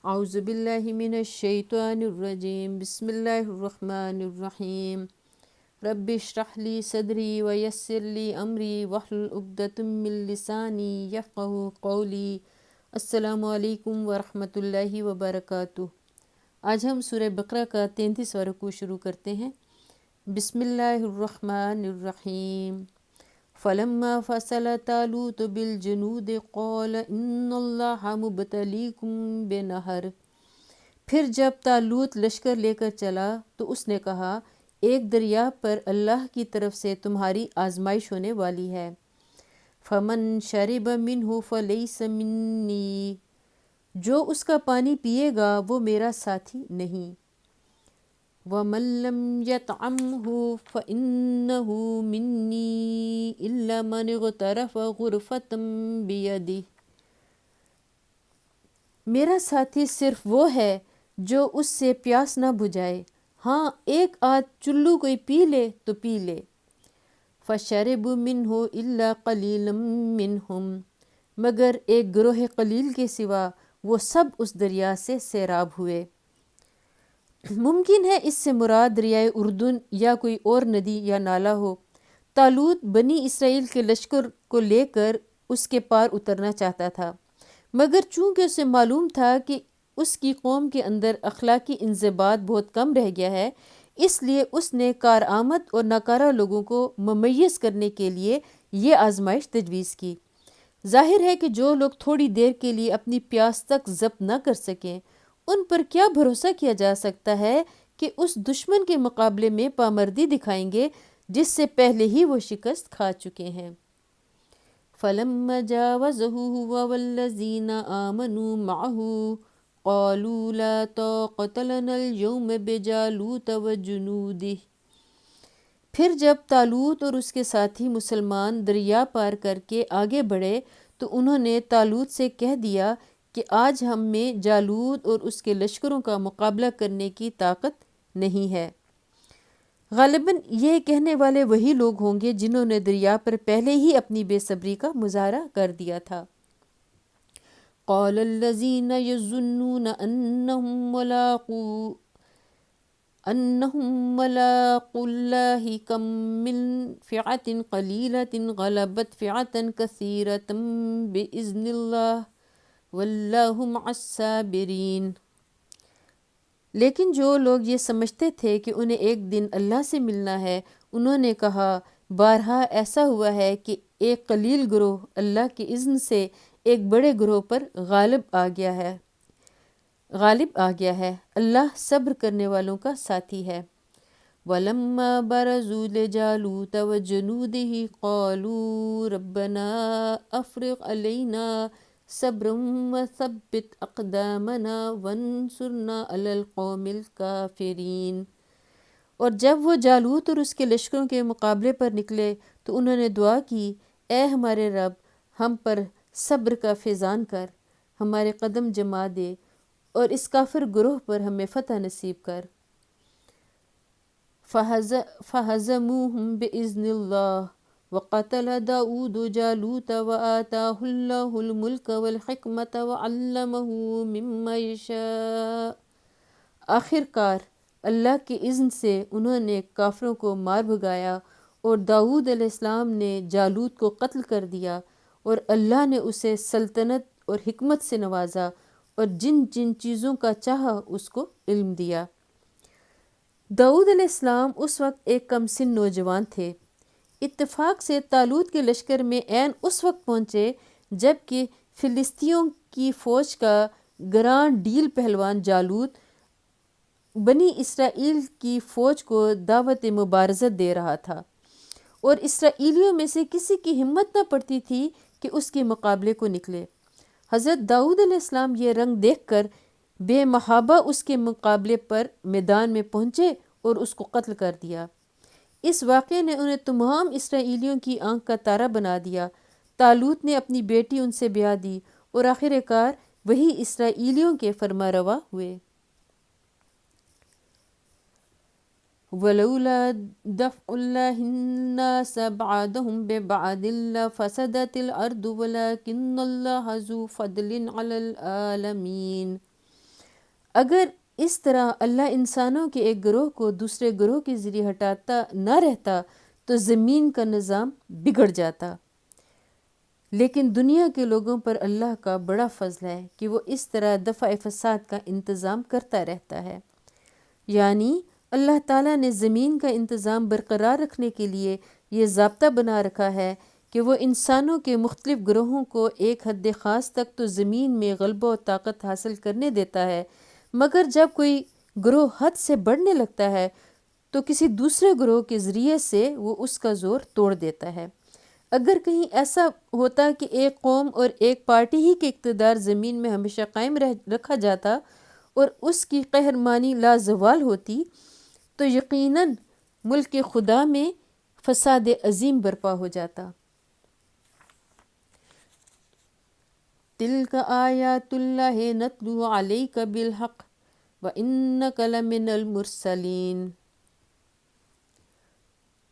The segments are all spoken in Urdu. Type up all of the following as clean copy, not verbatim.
اعوذ باللہ من الشیطان الرجیم، بسم اللہ الرحمن الرحیم۔ رب اشرح لی صدری ویسر لی امری واحلل عقدۃ من لسانی یفقہوا قولی۔ السلام علیکم ورحمۃ اللہ وبرکاتہ۔ آج ہم سورہ بقرہ کا 33واں رکوع شروع کرتے ہیں۔ بسم اللہ الرحمن الرحیم۔ فلما فصل طالوت بالجنود قال ان اللہ مبتلیکم بنہر۔ پھر جب طالوت لشکر لے کر چلا تو اس نے کہا، ایک دریا پر اللہ کی طرف سے تمہاری آزمائش ہونے والی ہے۔ فمن شرب منہ فلیس منی، جو اس کا پانی پیے گا وہ میرا ساتھی نہیں۔ وَمَن لَّمْ يَطْعَمْهُ فَإِنَّهُ مِنِّي إِلَّا مَنِ اغْتَرَفَ غُرْفَةً بِيَدِهِ۔ میرا ساتھی صرف وہ ہے جو اس سے پیاس نہ بجھائے، ہاں ایک آدھ چلو کوئی پی لے تو پی لے۔ فَشَرِبُوا مِنْهُ إِلَّا قَلِيلًا مِّنْهُمْ، مگر ایک گروہ قلیل کے سوا وہ سب اس دریا سے سیراب ہوئے۔ ممکن ہے اس سے مراد دریائے اردن یا کوئی اور ندی یا نالا ہو۔ طالوت بنی اسرائیل کے لشکر کو لے کر اس کے پار اترنا چاہتا تھا، مگر چونکہ اسے معلوم تھا کہ اس کی قوم کے اندر اخلاقی انضباط بہت کم رہ گیا ہے، اس لیے اس نے کارآمد اور ناکارہ لوگوں کو ممیز کرنے کے لیے یہ آزمائش تجویز کی۔ ظاہر ہے کہ جو لوگ تھوڑی دیر کے لیے اپنی پیاس تک ضبط نہ کر سکیں، ان پر کیا بھروسہ کیا جا سکتا ہے کہ اس دشمن کے مقابلے میں پامردی دکھائیں گے جس سے پہلے ہی وہ شکست کھا چکے ہیں۔ فَلَمَّا جَاوَزَهُ هُوَ وَالَّذِينَ آمَنُوا مَعَهُ قَالُوا لَا طَاقَةَ لَنَا الْيَوْمَ بِجَالُوتَ وَجُنُودِهِ۔ پھر جب طالوت اور اس کے ساتھی مسلمان دریا پار کر کے آگے بڑھے تو انہوں نے طالوت سے کہہ دیا کہ آج ہم میں جالوت اور اس کے لشکروں کا مقابلہ کرنے کی طاقت نہیں ہے۔ غالباً یہ کہنے والے وہی لوگ ہوں گے جنہوں نے دریا پر پہلے ہی اپنی بے صبری کا مظاہرہ کر دیا تھا۔ قال الذين يظنون أنهم ملاقو الله كم من فئة قليلة غلبت فئة كثيرة بإذن الله واللہ مع الصابرین۔ لیکن جو لوگ یہ سمجھتے تھے کہ انہیں ایک دن اللہ سے ملنا ہے، انہوں نے کہا، بارہا ایسا ہوا ہے کہ ایک قلیل گروہ اللہ کے اذن سے ایک بڑے گروہ پر غالب آ گیا ہے، اللہ صبر کرنے والوں کا ساتھی ہے۔ وَلَمَّا بَرَزُوا لِجَالُوتَ وَجُنُودِهِ قَالُوا رَبَّنَا أَفْرِغْ عَلَيْنَا صَبْرًا وَثَبِّتْ أَقْدَامَنَا وَانصُرْنَا عَلَى الْقَوْمِ الْكَافِرِينَ۔ اور جب وہ جالوت اور اس کے لشکروں کے مقابلے پر نکلے تو انہوں نے دعا کی، اے ہمارے رب، ہم پر صبر کا فیضان کر، ہمارے قدم جما دے اور اس کافر گروہ پر ہمیں فتح نصیب کر۔ فَهَزَمُوهُمْ بِإِذْنِ اللَّهِ وَقَتَلَ دَاوُودُ جَالُوتَ وَآتَاهُ اللَّهُ الْمُلْكَ وَالْحِكْمَةَ وَعَلَّمَهُ مِمَّا يَشَاءُ۔ آخر کار اللہ کے اذن سے انہوں نے کافروں کو مار بھگایا اور داؤد علیہ السلام نے جالوت کو قتل کر دیا، اور اللہ نے اسے سلطنت اور حکمت سے نوازا اور جن جن چیزوں کا چاہا اس کو علم دیا۔ داؤد علیہ السلام اس وقت ایک کم سن نوجوان تھے۔ اتفاق سے طالوت کے لشکر میں عین اس وقت پہنچے جب کہ فلسطینیوں کی فوج کا گراں ڈیل پہلوان جالوت بنی اسرائیل کی فوج کو دعوت مبارزت دے رہا تھا، اور اسرائیلیوں میں سے کسی کی ہمت نہ پڑتی تھی کہ اس کے مقابلے کو نکلے۔ حضرت داؤد علیہ السلام یہ رنگ دیکھ کر بے محابہ اس کے مقابلے پر میدان میں پہنچے اور اس کو قتل کر دیا۔ اس واقعے نے انہیں تمام اسرائیلیوں کی آنکھ کا تارا بنا دیا۔ طالوت نے اپنی بیٹی ان سے بیاہ دی اور آخر کار وہی اسرائیلیوں کے فرما روا ہوئے۔ وَلَوْلَا دَفْعُ اللَّهِ النَّاسَ بَعْضَهُم بِبَعْضٍ لَفَسَدَتِ الْأَرْضُ وَلَكِنَّ اللَّهَ ذُو فَضْلٍ عَلَى الْعَالَمِينَ۔ اگر اس طرح اللہ انسانوں کے ایک گروہ کو دوسرے گروہ کے ذریعے ہٹاتا نہ رہتا تو زمین کا نظام بگڑ جاتا، لیکن دنیا کے لوگوں پر اللہ کا بڑا فضل ہے کہ وہ اس طرح دفع فساد کا انتظام کرتا رہتا ہے۔ یعنی اللہ تعالیٰ نے زمین کا انتظام برقرار رکھنے کے لیے یہ ضابطہ بنا رکھا ہے کہ وہ انسانوں کے مختلف گروہوں کو ایک حد خاص تک تو زمین میں غلبہ و طاقت حاصل کرنے دیتا ہے، مگر جب کوئی گروہ حد سے بڑھنے لگتا ہے تو کسی دوسرے گروہ کے ذریعے سے وہ اس کا زور توڑ دیتا ہے۔ اگر کہیں ایسا ہوتا کہ ایک قوم اور ایک پارٹی ہی کے اقتدار زمین میں ہمیشہ قائم رکھا جاتا اور اس کی قہرمانی لازوال ہوتی تو یقیناً ملک خدا میں فساد عظیم برپا ہو جاتا۔ تلک آیات اللہ نتلو علیک بالحق وانک لمن المرسلین۔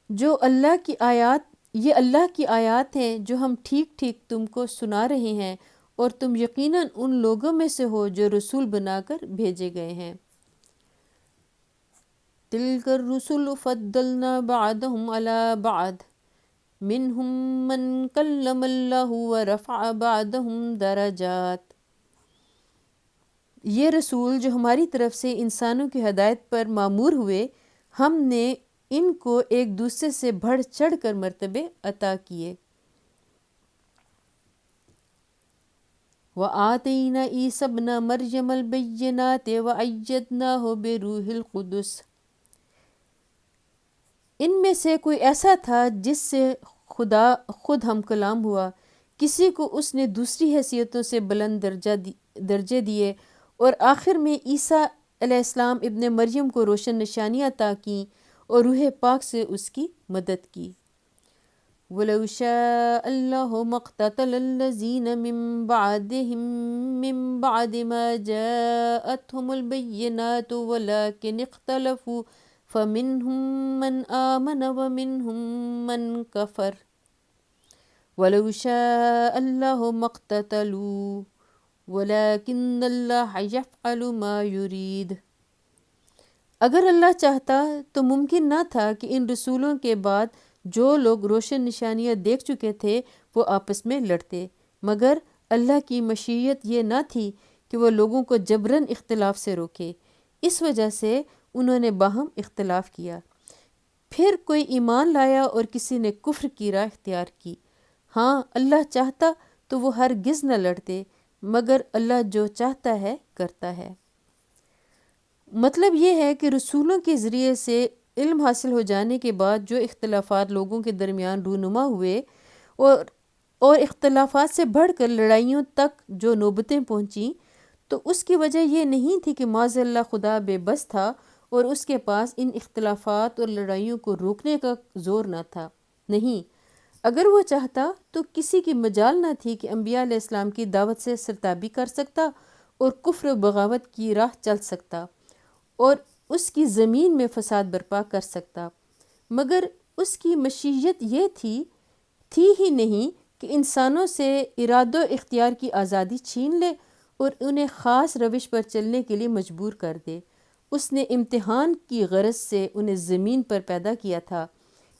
جو اللہ کی آیات، یہ اللہ کی آیات ہیں جو ہم ٹھیک ٹھیک تم کو سنا رہے ہیں، اور تم یقیناً ان لوگوں میں سے ہو جو رسول بنا کر بھیجے گئے ہیں۔ تلک الرسل فضلنا بعضهم على بعض منهم من کلم اللہ ورفع بعضهم درجات۔ یہ رسول جو ہماری طرف سے انسانوں کی ہدایت پر مامور ہوئے، ہم نے ان کو ایک دوسرے سے بڑھ چڑھ کر مرتبے عطا کیے۔ وآتینا عیسی ابن مریم البینات وأیدناہ بروح القدس۔ ان میں سے کوئی ایسا تھا جس سے خدا خود ہم کلام ہوا، کسی کو اس نے دوسری حیثیتوں سے بلند درجے دیے، اور آخر میں عیسیٰ علیہ السلام ابن مریم کو روشن نشانیاں عطا کیں اور روح پاک سے اس کی مدد کی۔ وَلَوْ شَاءَ اللَّهُ مَا اقْتَتَلَ الَّذِينَ مِن بَعْدِ مَا جَاءَتْهُمُ الْبَيِّنَاتُ وَلَكِنِ اخْتَلَفُوا فَمِنْهُم مَّنْ آمَنَ وَمِنْهُم مَّنْ كَفَرَ وَلَوْ شَاءَ اللَّهُ مَا اقْتَتَلُوا وَلَكِنَّ اللَّهَ يَفْعَلُ مَا يُرِيدُ۔ اگر اللہ چاہتا تو ممکن نہ تھا کہ ان رسولوں کے بعد جو لوگ روشن نشانیاں دیکھ چکے تھے وہ آپس میں لڑتے، مگر اللہ کی مشیت یہ نہ تھی کہ وہ لوگوں کو جبراً اختلاف سے روکے، اس وجہ سے انہوں نے باہم اختلاف کیا۔ پھر کوئی ایمان لایا اور کسی نے کفر کی راہ اختیار کی۔ ہاں، اللہ چاہتا تو وہ ہرگز نہ لڑتے، مگر اللہ جو چاہتا ہے کرتا ہے۔ مطلب یہ ہے کہ رسولوں کے ذریعے سے علم حاصل ہو جانے کے بعد جو اختلافات لوگوں کے درمیان رونما ہوئے اور اختلافات سے بڑھ کر لڑائیوں تک جو نوبتیں پہنچیں، تو اس کی وجہ یہ نہیں تھی کہ معاذ اللہ خدا بے بس تھا اور اس کے پاس ان اختلافات اور لڑائیوں کو روکنے کا زور نہ تھا۔ نہیں، اگر وہ چاہتا تو کسی کی مجال نہ تھی کہ انبیاء علیہ السلام کی دعوت سے سرتابی کر سکتا اور کفر و بغاوت کی راہ چل سکتا اور اس کی زمین میں فساد برپا کر سکتا، مگر اس کی مشیت یہ تھی ہی نہیں کہ انسانوں سے ارادہ و اختیار کی آزادی چھین لے اور انہیں خاص روش پر چلنے کے لیے مجبور کر دے۔ اس نے امتحان کی غرض سے انہیں زمین پر پیدا کیا تھا،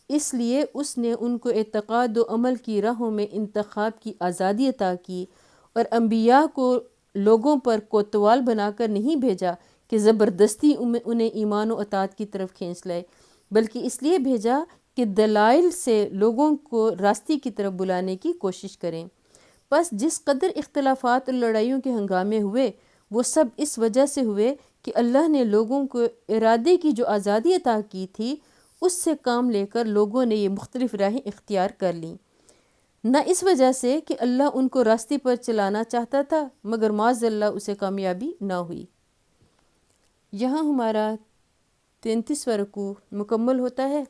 اس لیے اس نے ان کو اعتقاد و عمل کی راہوں میں انتخاب کی آزادی عطا کی، اور انبیاء کو لوگوں پر کوتوال بنا کر نہیں بھیجا کہ زبردستی انہیں ایمان و اطاعت کی طرف کھینچ لائے، بلکہ اس لیے بھیجا کہ دلائل سے لوگوں کو راستے کی طرف بلانے کی کوشش کریں۔ بس جس قدر اختلافات اور لڑائیوں کے ہنگامے ہوئے، وہ سب اس وجہ سے ہوئے کہ اللہ نے لوگوں کو ارادے کی جو آزادی عطا کی تھی اس سے کام لے کر لوگوں نے یہ مختلف راہیں اختیار کر لیں، نہ اس وجہ سے کہ اللہ ان کو راستے پر چلانا چاہتا تھا، مگر معاذ اللہ اسے کامیابی نہ ہوئی۔ یہاں ہمارا 33واں رکوع مکمل ہوتا ہے۔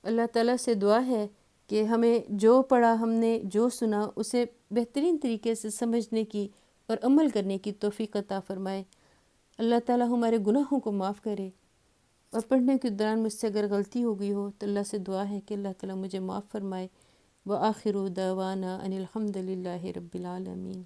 اللہ تعالیٰ سے دعا ہے کہ ہمیں جو پڑھا، ہم نے جو سنا، اسے بہترین طریقے سے سمجھنے کی اور عمل کرنے کی توفیق عطا فرمائے۔ اللہ تعالیٰ ہمارے گناہوں کو معاف کرے، اور پڑھنے کے دوران مجھ سے اگر غلطی ہو گئی ہو تو اللہ سے دعا ہے کہ اللہ تعالیٰ مجھے معاف فرمائے۔ وآخر دعوانا ان الحمد للہ رب العالمین۔